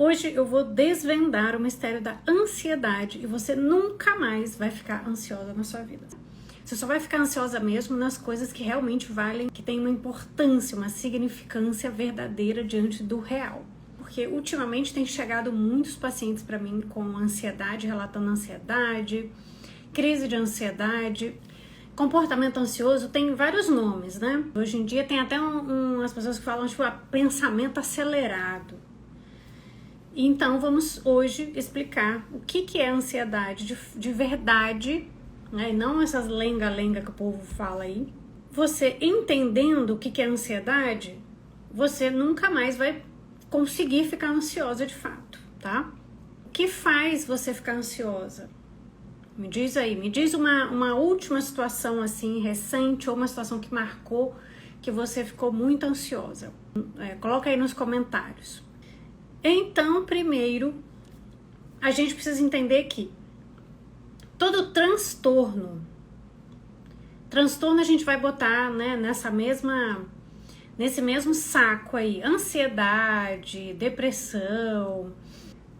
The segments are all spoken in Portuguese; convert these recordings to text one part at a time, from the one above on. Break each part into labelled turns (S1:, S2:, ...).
S1: Hoje eu vou desvendar o mistério da ansiedade e você nunca mais vai ficar ansiosa na sua vida. Você só vai ficar ansiosa mesmo nas coisas que realmente valem, que têm uma importância, uma significância verdadeira diante do real. Porque ultimamente tem chegado muitos pacientes para mim com ansiedade, relatando ansiedade, crise de ansiedade. Comportamento ansioso tem vários nomes, né? Hoje em dia tem até umas pessoas que falam tipo pensamento acelerado. Então vamos hoje explicar o que é ansiedade de verdade, né? E não essas lenga-lenga que o povo fala aí. Você entendendo o que é ansiedade, você nunca mais vai conseguir ficar ansiosa de fato, tá? O que faz você ficar ansiosa? Me diz aí, me diz uma última situação assim, recente, ou uma situação que marcou que você ficou muito ansiosa. Coloca aí nos comentários. Então, primeiro, a gente precisa entender que todo transtorno a gente vai botar, né, nesse mesmo saco aí, ansiedade, depressão,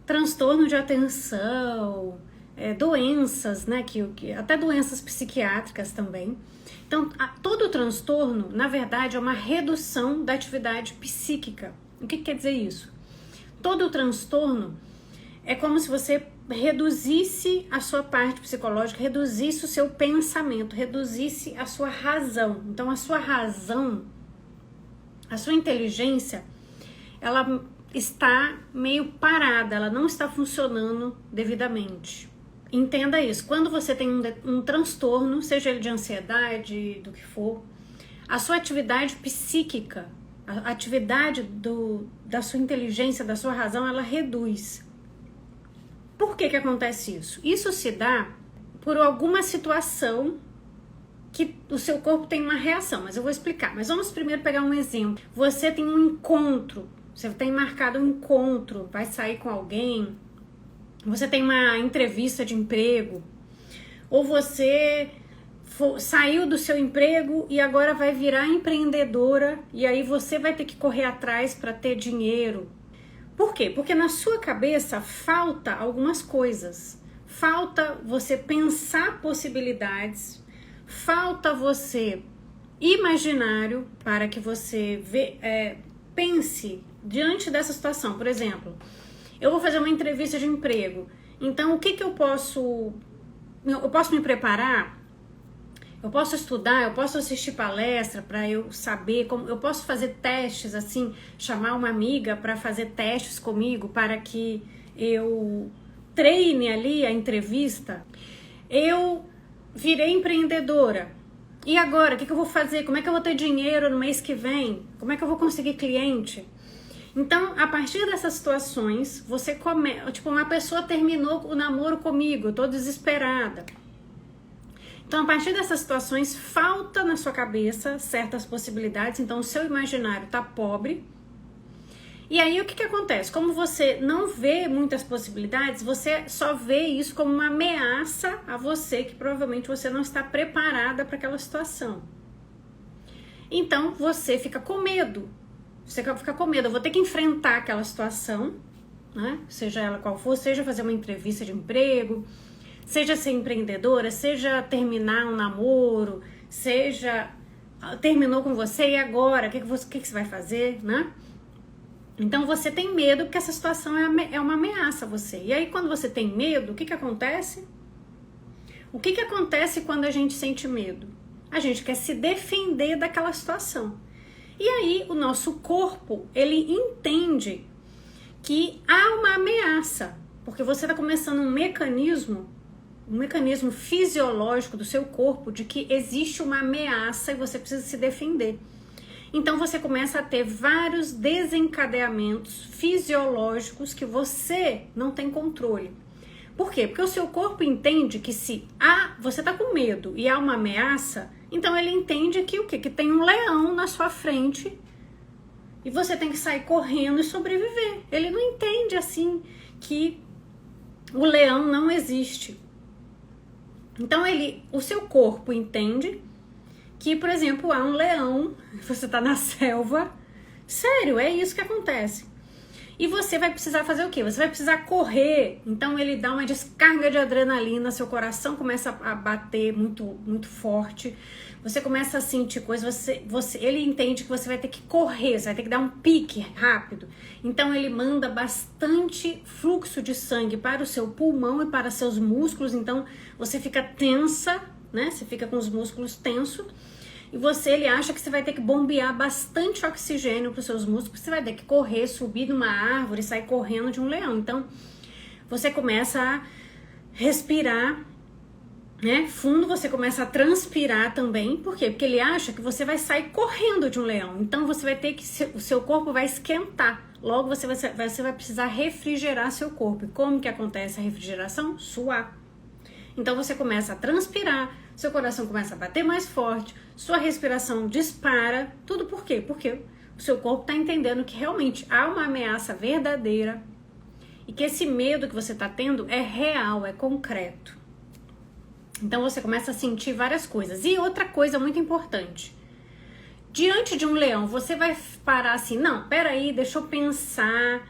S1: transtorno de atenção, doenças, né, até doenças psiquiátricas também. Então, todo transtorno, na verdade, é uma redução da atividade psíquica. O que quer dizer isso? Todo transtorno é como se você reduzisse a sua parte psicológica, reduzisse o seu pensamento, reduzisse a sua razão. Então, a sua razão, a sua inteligência, ela está meio parada, ela não está funcionando devidamente. Entenda isso, quando você tem um transtorno, seja ele de ansiedade, do que for, a sua atividade psíquica, a atividade da sua inteligência, da sua razão, ela reduz. Por que acontece isso? Isso se dá por alguma situação que o seu corpo tem uma reação, mas eu vou explicar. Mas vamos primeiro pegar um exemplo. Você tem um encontro, você tem marcado um encontro, vai sair com alguém, você tem uma entrevista de emprego, ou você saiu do seu emprego e agora vai virar empreendedora e aí você vai ter que correr atrás para ter dinheiro. Por quê? Porque na sua cabeça falta algumas coisas. Falta você pensar possibilidades, falta você imaginário para que você pense diante dessa situação. Por exemplo, eu vou fazer uma entrevista de emprego, então o que eu posso me preparar? Eu posso estudar, eu posso assistir palestra para eu saber como, eu posso fazer testes assim, chamar uma amiga para fazer testes comigo para que eu treine ali a entrevista. Eu virei empreendedora. E agora, o que eu vou fazer? Como é que eu vou ter dinheiro no mês que vem? Como é que eu vou conseguir cliente? Então, a partir dessas situações, você tipo, uma pessoa terminou o namoro comigo, eu tô desesperada. Então, a partir dessas situações, falta na sua cabeça certas possibilidades, então o seu imaginário tá pobre. E aí, o que acontece? Como você não vê muitas possibilidades, você só vê isso como uma ameaça a você, que provavelmente você não está preparada para aquela situação. Então, você fica com medo. Você fica com medo, eu vou ter que enfrentar aquela situação, né? Seja ela qual for, seja fazer uma entrevista de emprego, seja ser empreendedora, seja terminar um namoro, seja terminou com você e agora, o que você vai fazer, né? Então você tem medo porque essa situação é uma ameaça a você. E aí quando você tem medo, o que acontece? O que acontece quando a gente sente medo? A gente quer se defender daquela situação. E aí o nosso corpo, ele entende que há uma ameaça, porque você está começando um mecanismo fisiológico do seu corpo de que existe uma ameaça e você precisa se defender. Então você começa a ter vários desencadeamentos fisiológicos que você não tem controle. Por quê? Porque o seu corpo entende que se você está com medo e há uma ameaça, então ele entende que o quê? Que tem um leão na sua frente e você tem que sair correndo e sobreviver. Ele não entende assim que o leão não existe. Então o seu corpo entende que, por exemplo, há um leão, você está na selva. Sério, é isso que acontece. E você vai precisar fazer o quê? Você vai precisar correr. Então ele dá uma descarga de adrenalina, seu coração começa a bater muito, muito forte. Você começa a sentir coisas, ele entende que você vai ter que correr, você vai ter que dar um pique rápido. Então ele manda bastante fluxo de sangue para o seu pulmão e para seus músculos. Então você fica tensa, né? Você fica com os músculos tensos. E ele acha que você vai ter que bombear bastante oxigênio para os seus músculos, você vai ter que correr, subir numa árvore, sair correndo de um leão. Então, você começa a respirar, né, fundo, você começa a transpirar também. Por quê? Porque ele acha que você vai sair correndo de um leão. Então, você vai ter que, o seu corpo vai esquentar. Logo, você vai precisar refrigerar seu corpo. E como que acontece a refrigeração? Suar. Então, você começa a transpirar, seu coração começa a bater mais forte, sua respiração dispara, tudo por quê? Porque o seu corpo está entendendo que realmente há uma ameaça verdadeira e que esse medo que você está tendo é real, é concreto. Então você começa a sentir várias coisas. E outra coisa muito importante, diante de um leão, você vai parar assim, não, peraí, deixa eu pensar,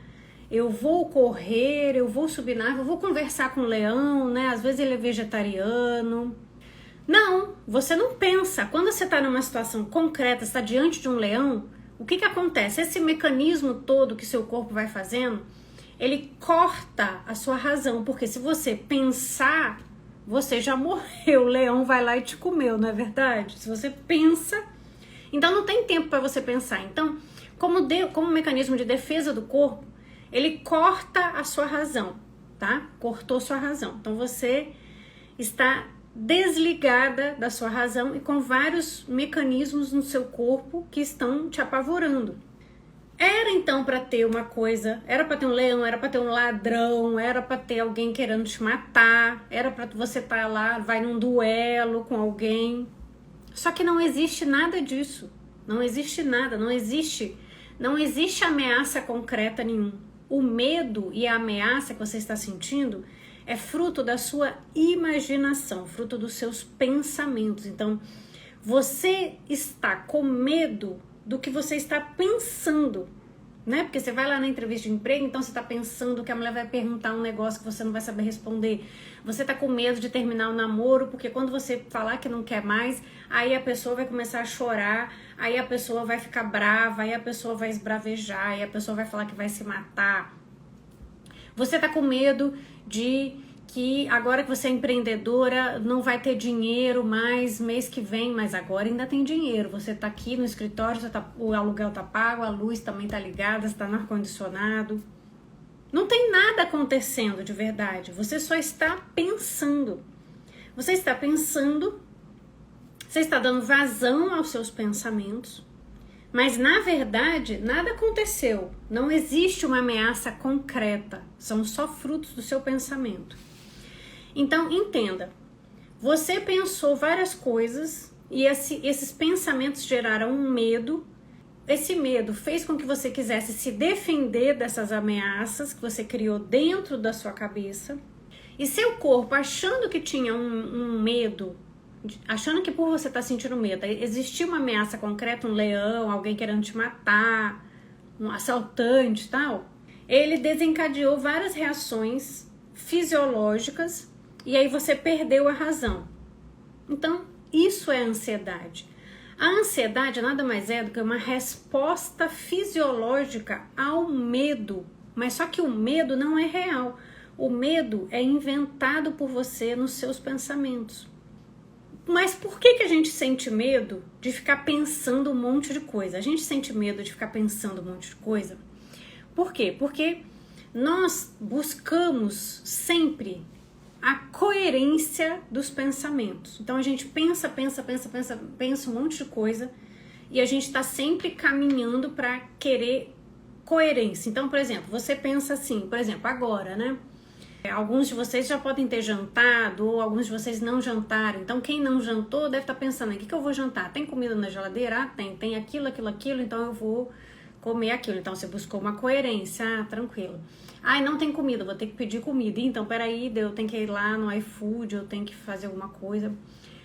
S1: eu vou correr, eu vou subir na árvore, eu vou conversar com o leão, né? Às vezes ele é vegetariano. Não, você não pensa. Quando você está numa situação concreta, está diante de um leão, o que acontece? Esse mecanismo todo que seu corpo vai fazendo, ele corta a sua razão, porque se você pensar, você já morreu, o leão vai lá e te comeu, não é verdade? Se você pensa, então não tem tempo para você pensar. Então, como mecanismo de defesa do corpo, ele corta a sua razão, tá? Cortou sua razão. Então você está desligada da sua razão e com vários mecanismos no seu corpo que estão te apavorando. Era então para ter uma coisa, era para ter um leão, era para ter um ladrão, era para ter alguém querendo te matar, era para você estar lá, vai num duelo com alguém. Só que não existe nada disso. Não existe nada, não existe ameaça concreta nenhuma. O medo e a ameaça que você está sentindo é fruto da sua imaginação, fruto dos seus pensamentos. Então, você está com medo do que você está pensando, né? Porque você vai lá na entrevista de emprego, então você está pensando que a mulher vai perguntar um negócio que você não vai saber responder. Você está com medo de terminar o namoro, porque quando você falar que não quer mais, aí a pessoa vai começar a chorar, aí a pessoa vai ficar brava, aí a pessoa vai esbravejar, aí a pessoa vai falar que vai se matar. Você está com medo de que agora que você é empreendedora não vai ter dinheiro mais mês que vem, mas agora ainda tem dinheiro. Você está aqui no escritório, o aluguel está pago, a luz também está ligada, está no ar-condicionado. Não tem nada acontecendo de verdade, você só está pensando. Você está pensando, você está dando vazão aos seus pensamentos, mas na verdade nada aconteceu. Não existe uma ameaça concreta, são só frutos do seu pensamento. Então entenda, você pensou várias coisas e esses pensamentos geraram um medo. Esse medo fez com que você quisesse se defender dessas ameaças que você criou dentro da sua cabeça. E seu corpo, achando que tinha um medo, achando que por você estar sentindo medo, existia uma ameaça concreta, um leão, alguém querendo te matar, um assaltante e tal, ele desencadeou várias reações fisiológicas e aí você perdeu a razão. Então, isso é ansiedade. A ansiedade nada mais é do que uma resposta fisiológica ao medo, mas só que o medo não é real. O medo é inventado por você nos seus pensamentos. Mas por que a gente sente medo de ficar pensando um monte de coisa? A gente sente medo de ficar pensando um monte de coisa. Por quê? Porque nós buscamos sempre a coerência dos pensamentos. Então a gente pensa um monte de coisa e a gente está sempre caminhando para querer coerência. Então, por exemplo, você pensa assim, por exemplo, agora, né? Alguns de vocês já podem ter jantado ou alguns de vocês não jantaram. Então, quem não jantou deve estar pensando, o que eu vou jantar? Tem comida na geladeira? Ah, tem aquilo, então eu vou comer aquilo. Então, você buscou uma coerência, tranquilo. Ah, não tem comida, vou ter que pedir comida. Então, peraí, eu tenho que ir lá no iFood, eu tenho que fazer alguma coisa.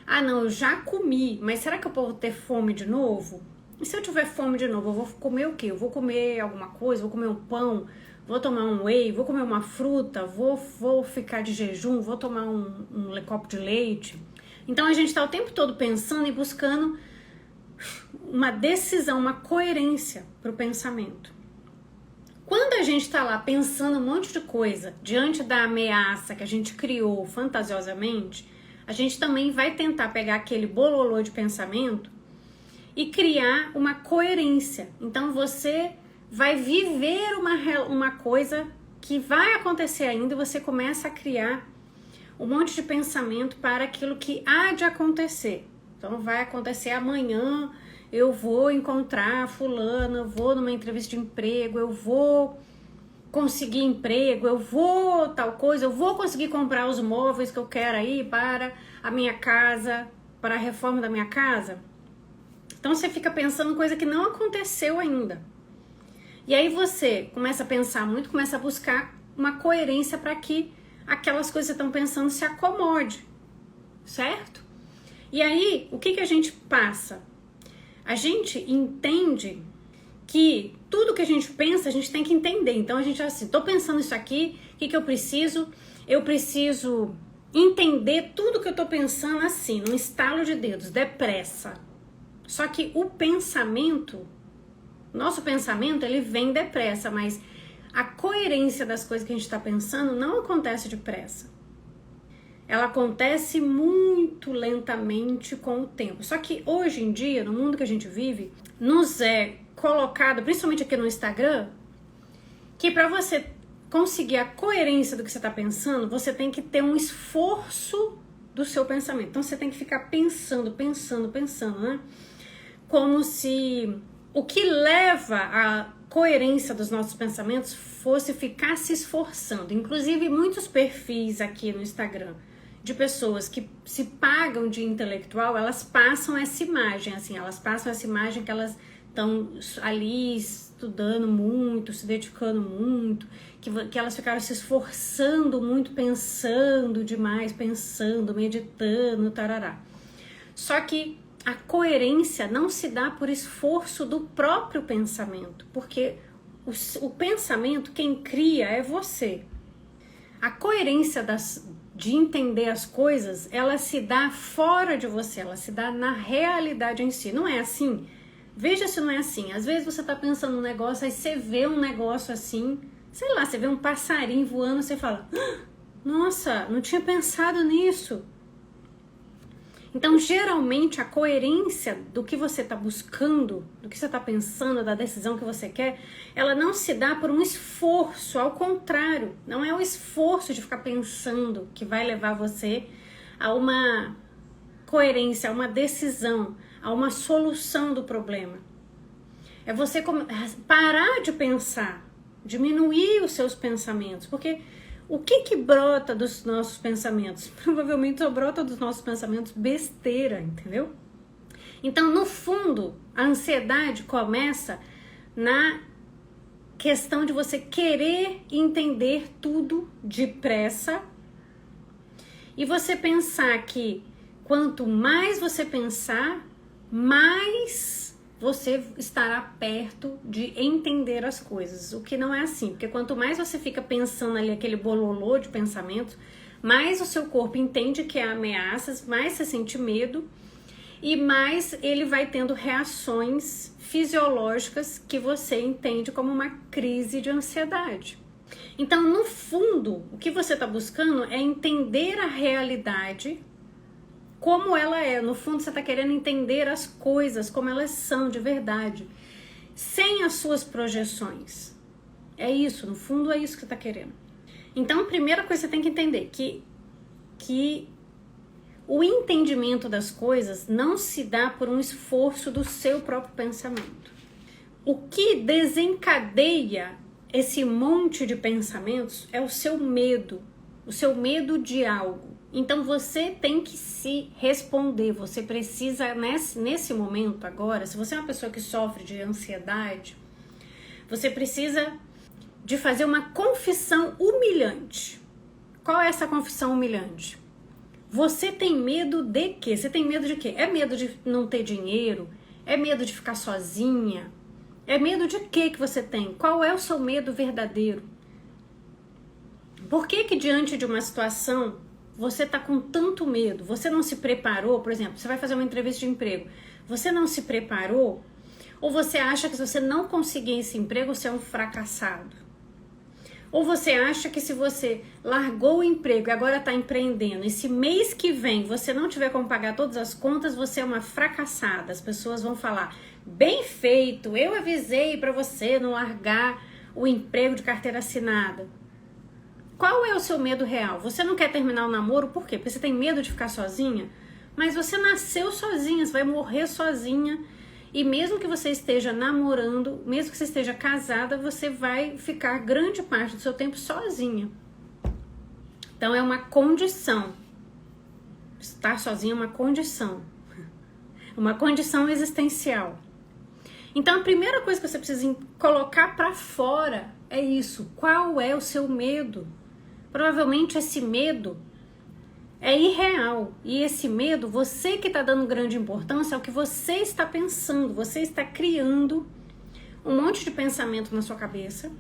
S1: Ah, não, eu já comi, mas será que eu vou ter fome de novo? E se eu tiver fome de novo, eu vou comer o quê? Eu vou comer alguma coisa, vou comer um pão, vou tomar um whey, vou comer uma fruta, vou ficar de jejum, vou tomar um copo de leite. Então a gente está o tempo todo pensando e buscando uma decisão, uma coerência para o pensamento. Quando a gente está lá pensando um monte de coisa diante da ameaça que a gente criou fantasiosamente, a gente também vai tentar pegar aquele bololô de pensamento e criar uma coerência. Então você vai viver uma coisa que vai acontecer ainda e você começa a criar um monte de pensamento para aquilo que há de acontecer. Então vai acontecer amanhã, eu vou encontrar fulano, eu vou numa entrevista de emprego, eu vou conseguir emprego, eu vou tal coisa, eu vou conseguir comprar os móveis que eu quero aí para a minha casa, para a reforma da minha casa. Então você fica pensando coisa que não aconteceu ainda. E aí você começa a pensar muito, começa a buscar uma coerência para que aquelas coisas que você estão pensando se acomode, certo? E aí, o que a gente passa? A gente entende que tudo que a gente pensa, a gente tem que entender. Então a gente assim, tô pensando isso aqui, o que eu preciso? Eu preciso entender tudo que eu tô pensando assim, num estalo de dedos, depressa. Só que o pensamento, nosso pensamento, ele vem depressa, mas a coerência das coisas que a gente está pensando não acontece depressa. Ela acontece muito lentamente com o tempo. Só que hoje em dia, no mundo que a gente vive, nos é colocado, principalmente aqui no Instagram, que para você conseguir a coerência do que você está pensando, você tem que ter um esforço do seu pensamento. Então você tem que ficar pensando, né? Como se o que leva à coerência dos nossos pensamentos fosse ficar se esforçando. Inclusive, muitos perfis aqui no Instagram de pessoas que se pagam de intelectual, elas passam essa imagem, assim, elas passam essa imagem que elas estão ali estudando muito, se dedicando muito, que elas ficaram se esforçando muito, pensando demais, pensando, meditando, tarará. Só que a coerência não se dá por esforço do próprio pensamento, porque o pensamento, quem cria é você. A coerência de entender as coisas, ela se dá fora de você, ela se dá na realidade em si. Não é assim? Veja se não é assim. Às vezes você está pensando um negócio, aí você vê um negócio assim, sei lá, você vê um passarinho voando, você fala, nossa, não tinha pensado nisso. Então, geralmente, a coerência do que você está buscando, do que você está pensando, da decisão que você quer, ela não se dá por um esforço, ao contrário, não é o esforço de ficar pensando que vai levar você a uma coerência, a uma decisão, a uma solução do problema. É você parar de pensar, diminuir os seus pensamentos, porque o que brota dos nossos pensamentos? Provavelmente só brota dos nossos pensamentos besteira, entendeu? Então, no fundo, a ansiedade começa na questão de você querer entender tudo depressa e você pensar que quanto mais você pensar, mais você estará perto de entender as coisas, o que não é assim, porque quanto mais você fica pensando ali aquele bololô de pensamentos, mais o seu corpo entende que há ameaças, mais você sente medo e mais ele vai tendo reações fisiológicas que você entende como uma crise de ansiedade. Então, no fundo, o que você está buscando é entender a realidade como ela é. No fundo, você está querendo entender as coisas como elas são de verdade, sem as suas projeções. É isso, no fundo é isso que você está querendo. Então, a primeira coisa que você tem que entender que o entendimento das coisas não se dá por um esforço do seu próprio pensamento. O que desencadeia esse monte de pensamentos é o seu medo de algo. Então você tem que se responder, você precisa nesse momento agora, se você é uma pessoa que sofre de ansiedade, você precisa de fazer uma confissão humilhante. Qual é essa confissão humilhante? Você tem medo de quê? Você tem medo de quê? É medo de não ter dinheiro? É medo de ficar sozinha? É medo de quê que você tem? Qual é o seu medo verdadeiro? Por que que diante de uma situação você está com tanto medo? Você não se preparou, por exemplo, você vai fazer uma entrevista de emprego. Você não se preparou? Ou você acha que se você não conseguir esse emprego, você é um fracassado? Ou você acha que se você largou o emprego e agora está empreendendo, esse mês que vem você não tiver como pagar todas as contas, você é uma fracassada? As pessoas vão falar, bem feito, eu avisei para você não largar o emprego de carteira assinada. Qual é o seu medo real? Você não quer terminar o namoro, por quê? Porque você tem medo de ficar sozinha? Mas você nasceu sozinha, você vai morrer sozinha. E mesmo que você esteja namorando, mesmo que você esteja casada, você vai ficar grande parte do seu tempo sozinha. Então é uma condição. Estar sozinha é uma condição. Uma condição existencial. Então a primeira coisa que você precisa colocar para fora é isso. Qual é o seu medo? Provavelmente esse medo é irreal. E esse medo, você que está dando grande importância é o que você está pensando. Você está criando um monte de pensamento na sua cabeça.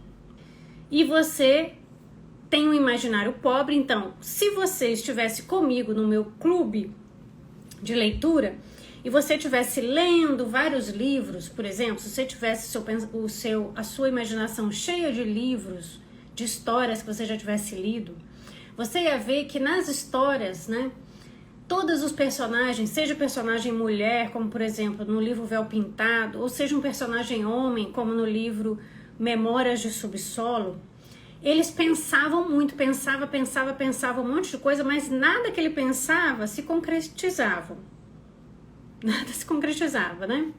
S1: E você tem um imaginário pobre. Então, se você estivesse comigo no meu clube de leitura e você estivesse lendo vários livros, por exemplo, se você tivesse a sua imaginação cheia de livros, de histórias que você já tivesse lido, você ia ver que nas histórias, né, todos os personagens, seja personagem mulher, como por exemplo no livro Véu Pintado, ou seja um personagem homem, como no livro Memórias de Subsolo, eles pensavam muito, pensavam um monte de coisa, mas nada que ele pensava se concretizava. Nada se concretizava, né?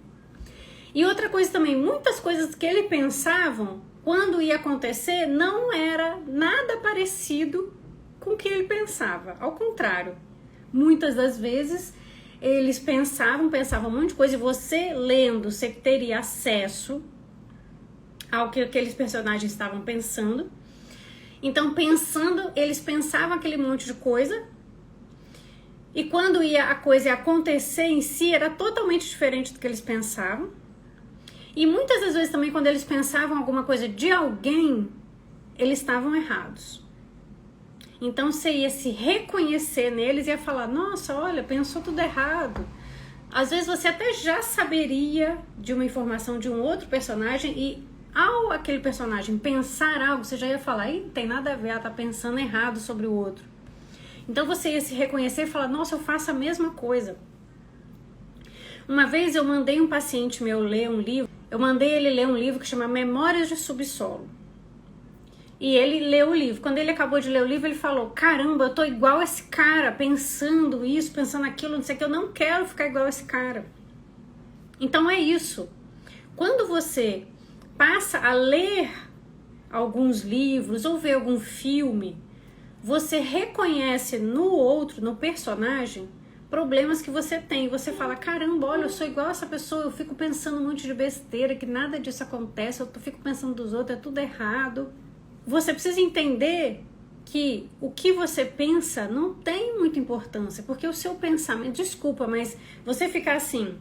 S1: E outra coisa também, muitas coisas que ele pensavam, quando ia acontecer, não era nada parecido com o que ele pensava. Ao contrário, muitas das vezes eles pensavam um monte de coisa e você lendo, você teria acesso ao que aqueles personagens estavam pensando. Então, pensando, eles pensavam aquele monte de coisa e quando a coisa ia acontecer em si, era totalmente diferente do que eles pensavam. E muitas das vezes também, quando eles pensavam alguma coisa de alguém, eles estavam errados. Então você ia se reconhecer neles e ia falar, nossa, olha, pensou tudo errado. Às vezes você até já saberia de uma informação de um outro personagem e ao aquele personagem pensar algo, você já ia falar, não tem nada a ver, ela tá pensando errado sobre o outro. Então você ia se reconhecer e falar, nossa, eu faço a mesma coisa. Uma vez eu mandei um paciente meu ler um livro, eu mandei ele ler um livro que chama Memórias de Subsolo. E ele leu o livro. Quando ele acabou de ler o livro, ele falou, caramba, eu tô igual esse cara, pensando isso, pensando aquilo, não sei o que, eu não quero ficar igual esse cara. Então é isso. Quando você passa a ler alguns livros ou ver algum filme, você reconhece no outro, no personagem, problemas que você tem. Você fala, caramba, olha, eu sou igual essa pessoa, eu fico pensando um monte de besteira, que nada disso acontece, eu fico pensando dos outros, é tudo errado. Você precisa entender que o que você pensa não tem muita importância, porque o seu pensamento, desculpa, mas você ficar assim,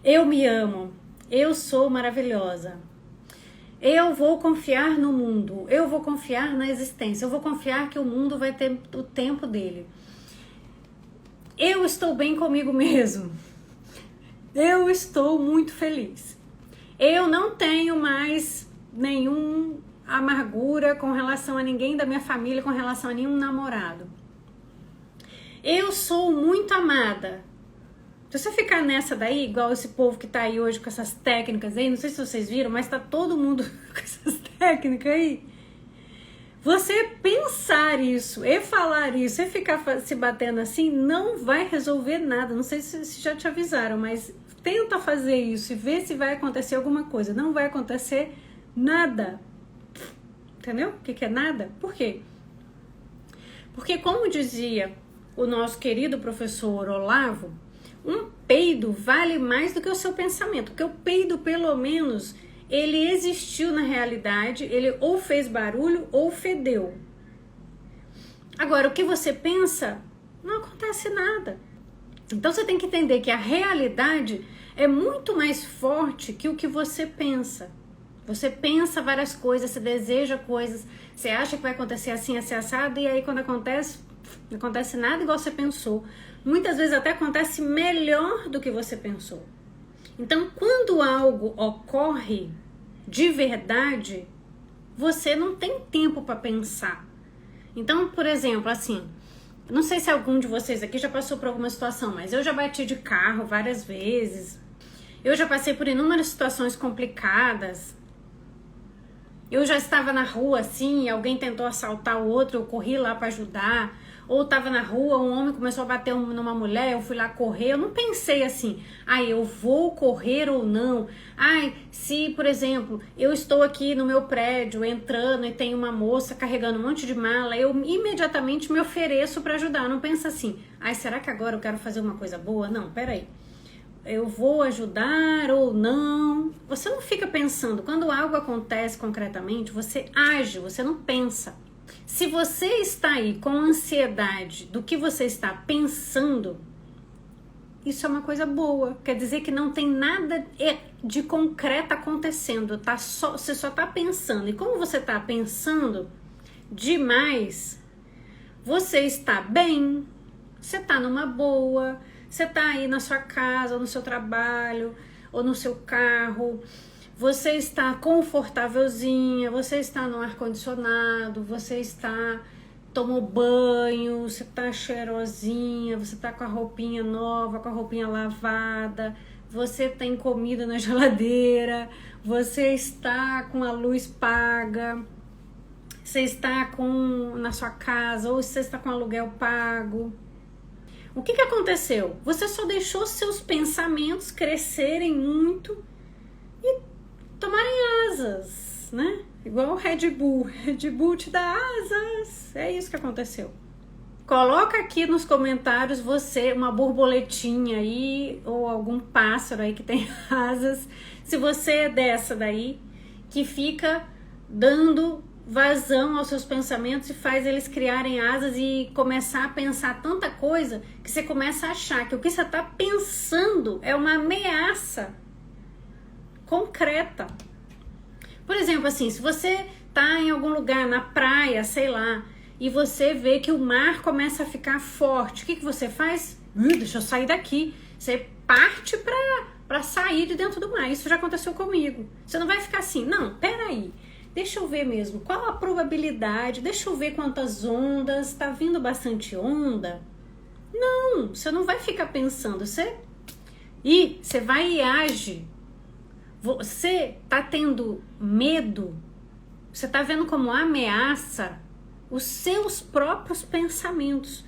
S1: eu me amo, eu sou maravilhosa, eu vou confiar no mundo, eu vou confiar na existência, eu vou confiar que o mundo vai ter o tempo dele, eu estou bem comigo mesmo, eu estou muito feliz, eu não tenho mais nenhum amargura com relação a ninguém da minha família, com relação a nenhum namorado. Eu sou muito amada. Se você ficar nessa daí, igual esse povo que tá aí hoje com essas técnicas aí, não sei se vocês viram, mas tá todo mundo com essas técnicas aí. Você pensar isso, e falar isso, e ficar se batendo assim, não vai resolver nada. Não sei se já te avisaram, mas tenta fazer isso e vê se vai acontecer alguma coisa. Não vai acontecer nada. Entendeu? O que é nada? Por quê? Porque, como dizia o nosso querido professor Olavo, um peido vale mais do que o seu pensamento. Porque o peido, pelo menos, ele existiu na realidade, ele ou fez barulho ou fedeu. Agora, o que você pensa, não acontece nada. Então, você tem que entender que a realidade é muito mais forte que o que você pensa. Você pensa várias coisas, você deseja coisas, você acha que vai acontecer assim, assim, assado, e aí quando acontece, não acontece nada igual você pensou. Muitas vezes até acontece melhor do que você pensou. Então, quando algo ocorre de verdade, você não tem tempo para pensar. Então, por exemplo, assim, não sei se algum de vocês aqui já passou por alguma situação, mas eu já bati de carro várias vezes. Eu já passei por inúmeras situações complicadas. Eu já estava na rua assim, alguém tentou assaltar o outro, eu corri lá para ajudar. Ou estava na rua, um homem começou a bater numa mulher, eu fui lá correr. Eu não pensei assim, eu vou correr ou não. Se, por exemplo, eu estou aqui no meu prédio entrando e tem uma moça carregando um monte de mala, eu imediatamente me ofereço para ajudar. Não pensa assim, será que agora eu quero fazer uma coisa boa? Não, peraí. Eu vou ajudar ou não? Você não fica pensando. Quando algo acontece concretamente, você age, você não pensa. Se você está aí com ansiedade do que você está pensando, isso é uma coisa boa. Quer dizer que não tem nada de concreto acontecendo. Você só está pensando. E como você está pensando demais, você está bem, você está numa boa, você está aí na sua casa, ou no seu trabalho, ou no seu carro. Você está confortávelzinha, você está no ar-condicionado, você tomou banho, você está cheirosinha, você está com a roupinha nova, com a roupinha lavada, você tem comida na geladeira, está com a luz paga, você está na sua casa ou você está com aluguel pago. O que aconteceu? Você só deixou seus pensamentos crescerem muito e tomarem asas, né? Igual o Red Bull. Red Bull te dá asas. É isso que aconteceu. Coloca aqui nos comentários uma borboletinha aí ou algum pássaro aí que tem asas. Se você é dessa daí que fica dando vazão aos seus pensamentos e faz eles criarem asas e começar a pensar tanta coisa que você começa a achar que o que você está pensando é uma ameaça concreta. Por exemplo, assim, se você tá em algum lugar, na praia, sei lá, e você vê que o mar começa a ficar forte, o que você faz? Deixa eu sair daqui. Você parte pra sair de dentro do mar. Isso já aconteceu comigo. Você não vai ficar assim, não, peraí, deixa eu ver mesmo, qual a probabilidade, deixa eu ver quantas ondas, tá vindo bastante onda? Não, você não vai ficar pensando, você vai e age. Você tá tendo medo, você tá vendo como ameaça os seus próprios pensamentos.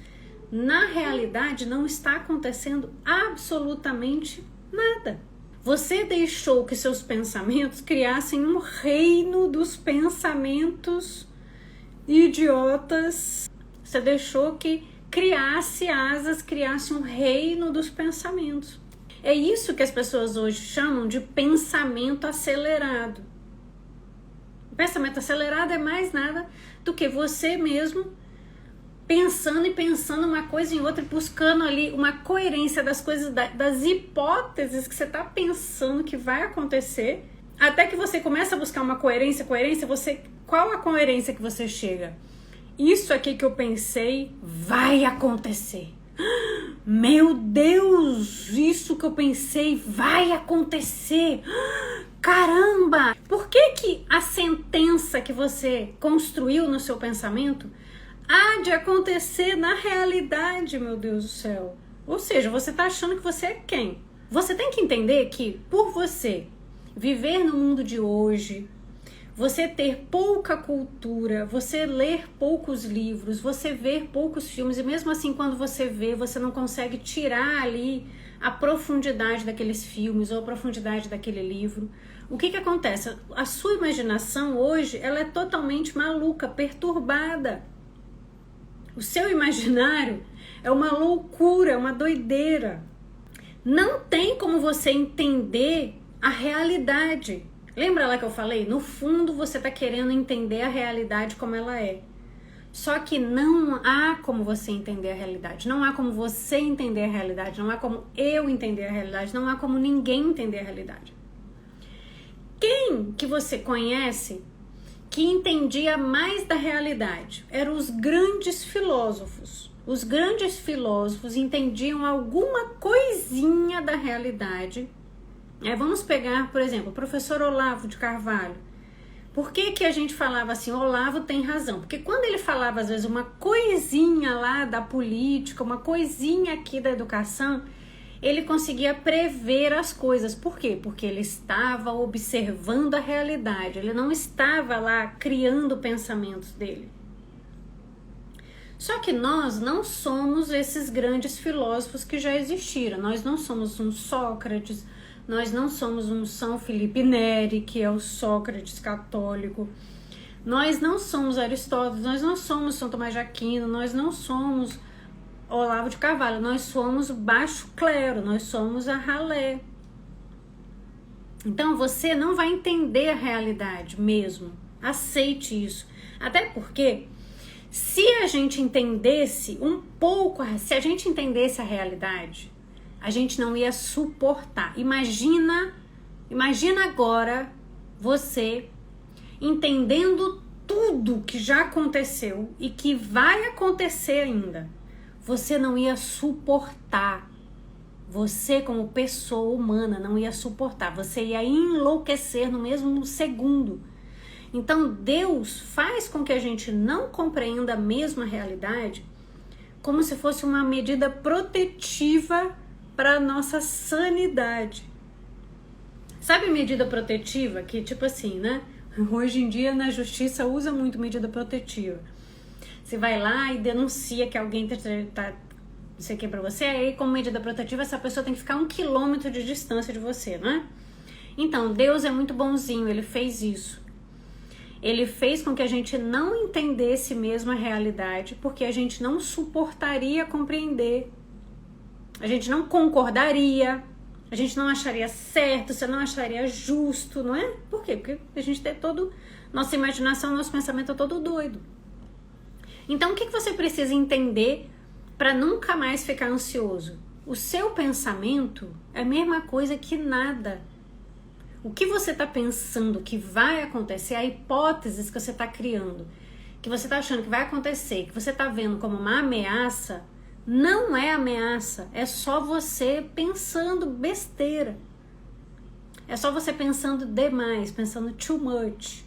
S1: Na realidade, não está acontecendo absolutamente nada. Você deixou que seus pensamentos criassem um reino dos pensamentos idiotas. Você deixou que criasse asas, criasse um reino dos pensamentos. É isso que as pessoas hoje chamam de pensamento acelerado. O pensamento acelerado é mais nada do que você mesmo pensando uma coisa em outra, buscando ali uma coerência das coisas, das hipóteses que você está pensando que vai acontecer, até que você começa a buscar uma coerência, qual a coerência que você chega? Isso aqui que eu pensei vai acontecer. Meu Deus, isso que eu pensei vai acontecer. Caramba! Por que a sentença que você construiu no seu pensamento há de acontecer na realidade, meu Deus do céu? Ou seja, você está achando que você é quem? Você tem que entender que por você viver no mundo de hoje, você ter pouca cultura, você ler poucos livros, você ver poucos filmes, e mesmo assim quando você vê, você não consegue tirar ali a profundidade daqueles filmes ou a profundidade daquele livro. O que acontece? A sua imaginação hoje, ela é totalmente maluca, perturbada. O seu imaginário é uma loucura, uma doideira. Não tem como você entender a realidade. Lembra lá que eu falei? No fundo você está querendo entender a realidade como ela é. Só que não há como você entender a realidade. Não há como você entender a realidade. Não há como eu entender a realidade. Não há como ninguém entender a realidade. Quem que você conhece que entendia mais da realidade? Eram os grandes filósofos. Os grandes filósofos entendiam alguma coisinha da realidade. Vamos pegar, por exemplo, o professor Olavo de Carvalho. Por que que a gente falava assim, Olavo tem razão? Porque quando ele falava, às vezes, uma coisinha lá da política, uma coisinha aqui da educação, ele conseguia prever as coisas. Por quê? Porque ele estava observando a realidade, ele não estava lá criando pensamentos dele. Só que nós não somos esses grandes filósofos que já existiram. Nós não somos um Sócrates, nós não somos um São Felipe Neri, que é o Sócrates católico. Nós não somos Aristóteles, nós não somos São Tomás de Aquino, nós não somos Olavo de Carvalho, nós somos baixo clero, nós somos a ralé. Então você não vai entender a realidade mesmo. Aceite isso. Até porque se a gente entendesse um pouco, se a gente entendesse a realidade, a gente não ia suportar. Imagina agora você entendendo tudo que já aconteceu e que vai acontecer ainda. Você não ia suportar. Você, como pessoa humana, não ia suportar. Você ia enlouquecer no mesmo segundo. Então, Deus faz com que a gente não compreenda mesmo a realidade como se fosse uma medida protetiva para a nossa sanidade. Sabe medida protetiva? Que tipo assim, né? Hoje em dia na justiça usa muito medida protetiva. Você vai lá e denuncia que alguém tá não sei o que pra você, aí como medida protetiva essa pessoa tem que ficar 1 quilômetro de distância de você, não é? Então, Deus é muito bonzinho, Ele fez isso. Ele fez com que a gente não entendesse mesmo a realidade, porque a gente não suportaria compreender. A gente não concordaria, a gente não acharia certo, você não acharia justo, não é? Por quê? Porque a gente tem nossa imaginação, nosso pensamento é todo doido. Então, o que você precisa entender para nunca mais ficar ansioso? O seu pensamento é a mesma coisa que nada. O que você está pensando que vai acontecer, a hipótese que você está criando, que você está achando que vai acontecer, que você está vendo como uma ameaça, não é ameaça, é só você pensando besteira. É só você pensando demais, pensando too much.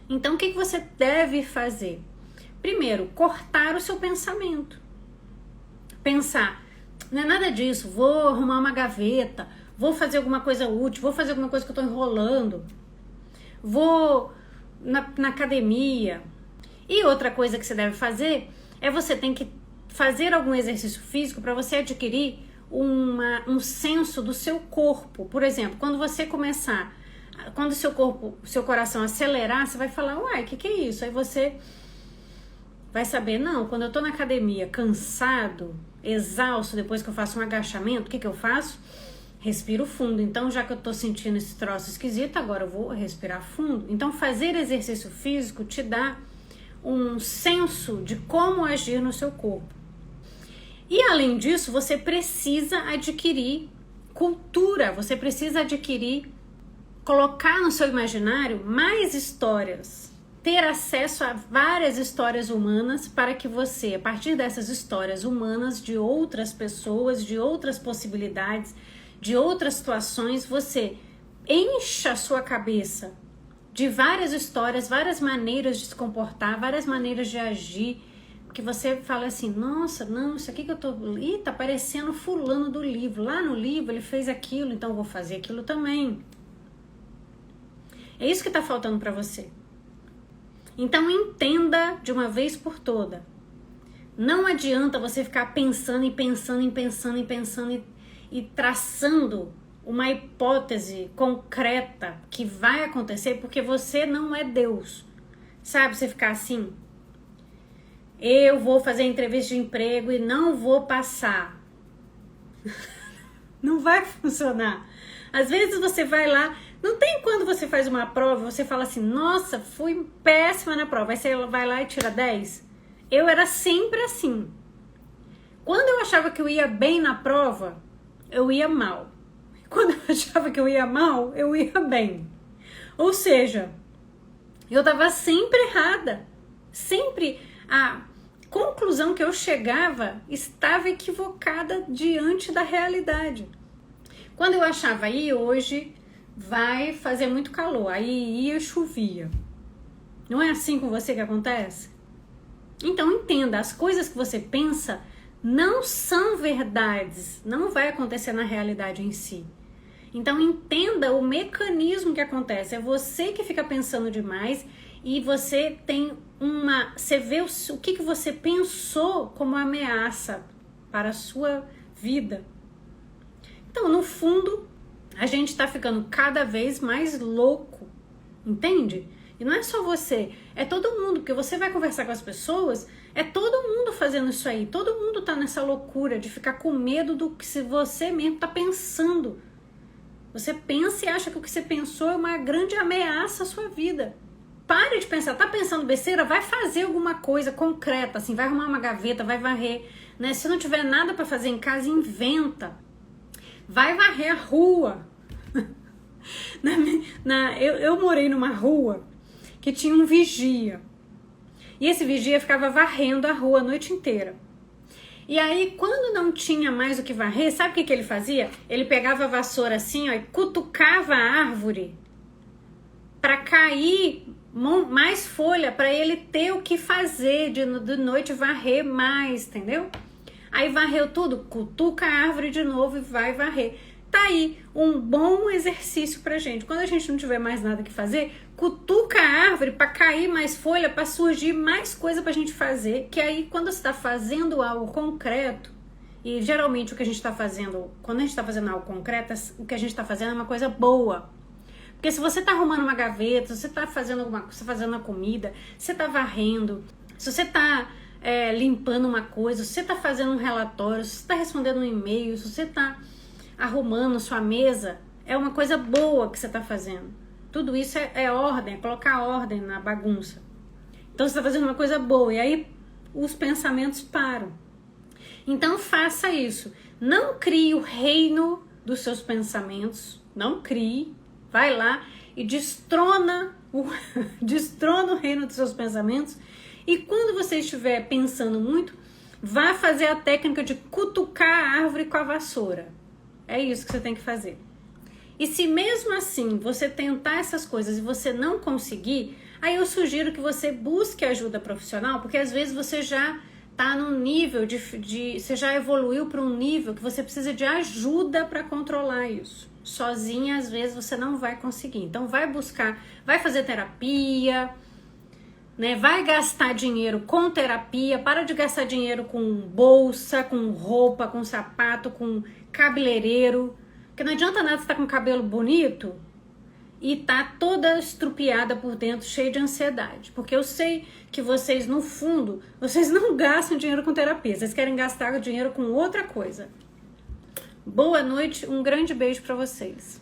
S1: Então, o que você deve fazer? Primeiro, cortar o seu pensamento. Pensar, não é nada disso, vou arrumar uma gaveta, vou fazer alguma coisa útil, vou fazer alguma coisa que eu estou enrolando, vou na academia. E outra coisa que você deve fazer é você tem que fazer algum exercício físico para você adquirir um senso do seu corpo. Por exemplo, quando você começar, quando seu coração acelerar, você vai falar, uai, o que é isso? Aí você vai saber, não, quando eu tô na academia cansado, exausto, depois que eu faço um agachamento, o que eu faço? Respiro fundo. Então, já que eu tô sentindo esse troço esquisito, agora eu vou respirar fundo. Então, fazer exercício físico te dá um senso de como agir no seu corpo. E, além disso, você precisa adquirir cultura, você precisa colocar no seu imaginário mais histórias, ter acesso a várias histórias humanas para que você, a partir dessas histórias humanas, de outras pessoas, de outras possibilidades, de outras situações, você encha a sua cabeça de várias histórias, várias maneiras de se comportar, várias maneiras de agir, que você fala assim, nossa, não, isso aqui que eu tô... Ih, tá parecendo fulano do livro. Lá no livro ele fez aquilo, então eu vou fazer aquilo também. É isso que tá faltando para você. Então entenda de uma vez por toda. Não adianta você ficar pensando e traçando uma hipótese concreta que vai acontecer, porque você não é Deus. Sabe, você ficar assim, eu vou fazer entrevista de emprego e não vou passar. Não vai funcionar. Às vezes você vai lá, não tem quando você faz uma prova, você fala assim, nossa, fui péssima na prova. Aí você vai lá e tira 10. Eu era sempre assim. Quando eu achava que eu ia bem na prova, eu ia mal. Quando eu achava que eu ia mal, eu ia bem. Ou seja, eu estava sempre errada. Sempre a conclusão que eu chegava estava equivocada diante da realidade. Quando eu achava aí, hoje vai fazer muito calor, aí ia chovia. Não é assim com você que acontece? Então entenda, as coisas que você pensa não são verdades, não vai acontecer na realidade em si. Então entenda o mecanismo que acontece, é você que fica pensando demais e você tem você vê o que você pensou como ameaça para a sua vida. Então, no fundo, a gente está ficando cada vez mais louco, entende? E não é só você, é todo mundo, porque você vai conversar com as pessoas, é todo mundo fazendo isso aí, todo mundo tá nessa loucura de ficar com medo do que se você mesmo tá pensando. Você pensa e acha que o que você pensou é uma grande ameaça à sua vida. Pare de pensar, tá pensando besteira? Vai fazer alguma coisa concreta, assim, vai arrumar uma gaveta, vai varrer, né? Se não tiver nada para fazer em casa, inventa. Vai varrer a rua. Eu morei numa rua que tinha um vigia. E esse vigia ficava varrendo a rua a noite inteira. E aí, quando não tinha mais o que varrer, sabe o que ele fazia? Ele pegava a vassoura assim, ó, e cutucava a árvore para cair mais folha, para ele ter o que fazer de noite, varrer mais, entendeu? Aí varreu tudo, cutuca a árvore de novo e vai varrer. Tá aí um bom exercício pra gente. Quando a gente não tiver mais nada que fazer, cutuca a árvore para cair mais folha, para surgir mais coisa pra gente fazer. Que aí, quando você tá fazendo algo concreto, e geralmente o que a gente tá fazendo, quando a gente tá fazendo algo concreto, o que a gente tá fazendo é uma coisa boa. Porque se você tá arrumando uma gaveta, se você tá fazendo alguma coisa, você tá fazendo uma comida, se você tá varrendo, se você tá limpando uma coisa, se você tá fazendo um relatório, se você tá respondendo um e-mail, se você tá arrumando sua mesa, é uma coisa boa que você tá fazendo. Tudo isso é ordem, é colocar ordem na bagunça. Então você tá fazendo uma coisa boa e aí os pensamentos param. Então faça isso. Não crie o reino dos seus pensamentos, não crie. Vai lá e destrona o reino dos seus pensamentos. E quando você estiver pensando muito, vá fazer a técnica de cutucar a árvore com a vassoura. É isso que você tem que fazer. E se mesmo assim você tentar essas coisas e você não conseguir, aí eu sugiro que você busque ajuda profissional, porque às vezes você já está num nível você já evoluiu para um nível que você precisa de ajuda para controlar isso. Sozinha, às vezes, você não vai conseguir. Então, vai buscar, vai fazer terapia, né? Vai gastar dinheiro com terapia, para de gastar dinheiro com bolsa, com roupa, com sapato, com cabeleireiro. Porque não adianta nada você estar com o cabelo bonito e tá toda estrupiada por dentro, cheia de ansiedade. Porque eu sei que vocês, no fundo, vocês não gastam dinheiro com terapia. Vocês querem gastar dinheiro com outra coisa. Boa noite, um grande beijo para vocês.